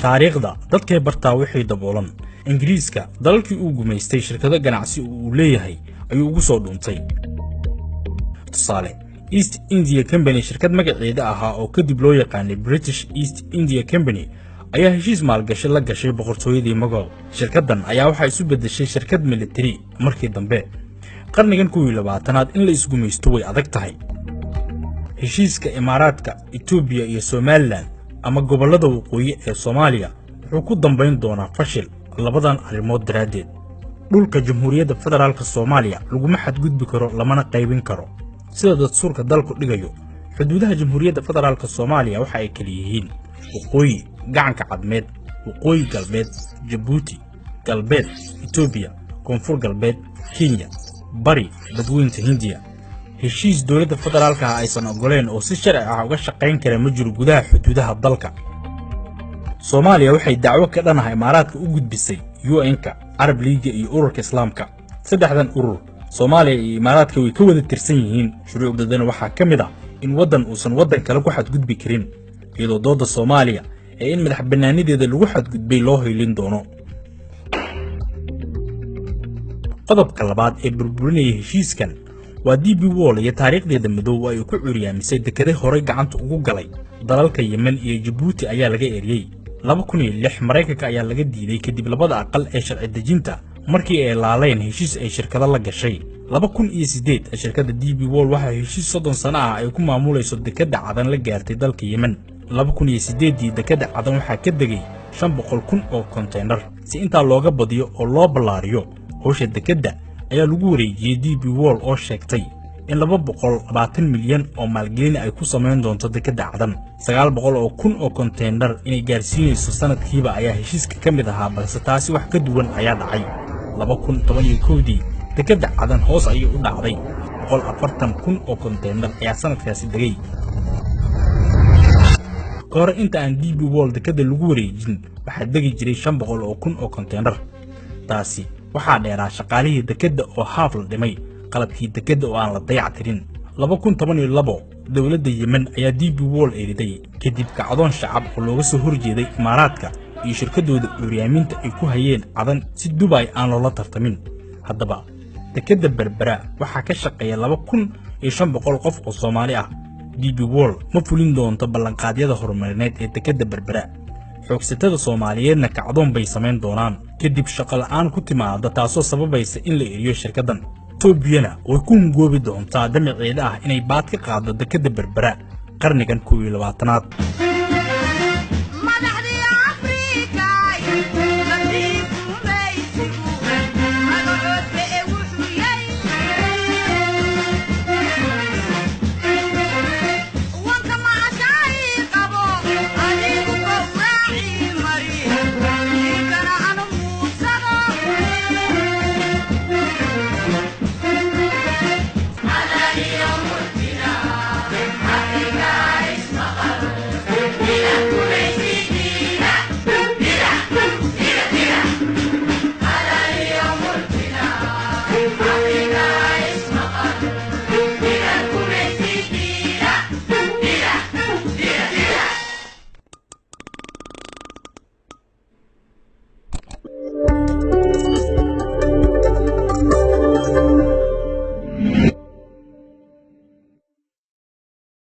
taariikhda dadkay bartaa wixii daboolan ingiriiska dalalkii uu gumaystay shirkado ganacsi uu leeyahay ayuu ugu soo dhuuntay tusaale East India Company shirkad magaceeda ahaa oo kadib loo yaqaanay British East India Company ayaa heshiis maalgashi la gashay boqortooyadii Mughal shirkadan ayaa waxa isu bedeshay shirkad military markii dambe qarnigan 20aad in la isku gumaysto way adag tahay heshiiska Imaaraadka Ethiopia iyo Somaliland ama gobolada waqooyi ee Soomaaliya wuxuu ku dambeyn doonaa fashil labadan arrimood daraadeed dhulka Jamhuuriyadda Federaalka Soomaaliya laguma xadgudbi karo lamana qaybin karo sida dastuurka dalku dhigayo xuduudaha Jamhuuriyadda Federaalka Soomaaliya waxa ay kala yihiin waqooyi gacanka cadmeed waqooyi galbeed Djibouti galbeed Ethiopia koonfur galbeed Kenya bari badweynta Hindiya heshiis dawladda federaalka aysan ogoleen oo si sharci ah uga shaqeyn kara ma jiro gudaha xuduudaha dalka Soomaaliya waxay dacwo ka dhanahay Imaaraadka u gudbisay UN-ka Arab League iyo ururka Islaamka saddexdan urur Soomaaliya iyo Imaaraadka way ka wada tirsan yihiin shuruucdoodan waxa kamid ah in wadan uusan wadan kale ku xadgudbi karin iyadoo dooda Soomaaliya ee in madax banaanideeda lagu xadgudbay loo heelin doono qodobka labaad ee burburinaya heshiiskan waa DP World iyo taariikhdeeda madow ay ku curiyaamisay dekade hore gacanta ugu galay dalalka Yemen iyo Djibouti ayaa laga eriyay 2006 Mareykanka ayaa laga diiday kadib labada aqal ee sharci dejinta markii ay laaleen heshiis ay shirkado la gashay 2008 shirkadda DP World waxa heshiis 30 sano ah ay ku maamulayso dekada cadan la gaartay dalka Yemen 2008 dekada cadan waxa ka degay 500,000 oo container si inta looga badiyo oo loo balaariyo howsha dekada ayaa lagu wareejiyay DP World oo sheegtay in 220 milyan oo maalgelin ay ku sameyn doonto dekada cadan 900,000 oo container inay gaarsiinayso sanadkiiba ayaa heshiiska kamid ahaa balse taasi wax ka duwan ayaa dhacay 2011 dekada cadan hoos ayay u dhacday 140,000 oo container ayaa sanadkaasi degay kor inta aan DP World dekada lagu wareejin waxa degi jiray 500,000 oo container taasi waxa dheeraa shaqaalihii dekada oo haaf la dhimay qalabkii dekada oo aan la dayactirin 2012 dawladda Yemen ayaa DP World eriday kadib kacdoon shacab oo looga soo horjeeday Imaaraadka iyo shirkadooda uuriyaaminta ay ku hayeen cadan si Dubai aan loola tartamin haddaba dekada Berbera waxa ka shaqeeya 2,500 qof oo Soomaali ah DP World ma fulin doonto ballanqaadyada horumarineed ee dekada Berbera xoogsatada Soomaaliyeedna kacdoon bay sameyn doonaan kadib shaqo la'aan ku timaada taasoo sababaysa in la eriyo shirkadan Ethiopia way ku ngoobi doontaa damaceeda ah inay baad ka qaado dekada Berbera qarnigan 20aad